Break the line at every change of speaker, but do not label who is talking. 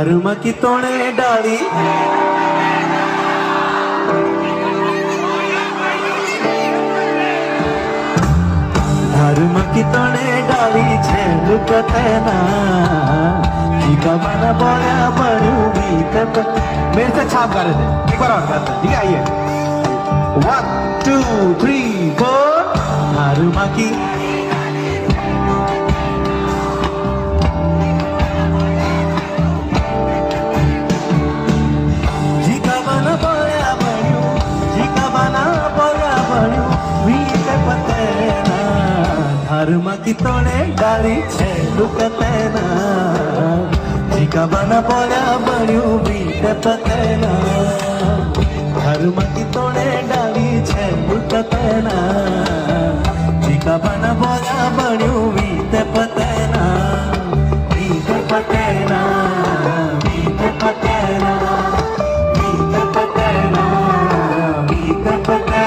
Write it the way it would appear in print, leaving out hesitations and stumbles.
धर्म की तोड़े डाली धर्म की तोड़े डाली छे लुकतना जीका बना बोला बड़ू बीत
मेरे से छाप गा रहे थे, एक बार और गाते हैं, ठीक है आइए। 1 2 3 4
धर्म की जीका बना बोला बड़ू जीका बना बोला बड़ू बीत पतेना धर्म की तोड़े डाली छे लुकतना जीका बना बोला बड़ू बीत पतेना धर्म की तोड़े डाली छे लुकतना जीका बना बोला बड़ू बीत पतेना बीत पतेना बीत पतेना बीत पतेना बीत पतेना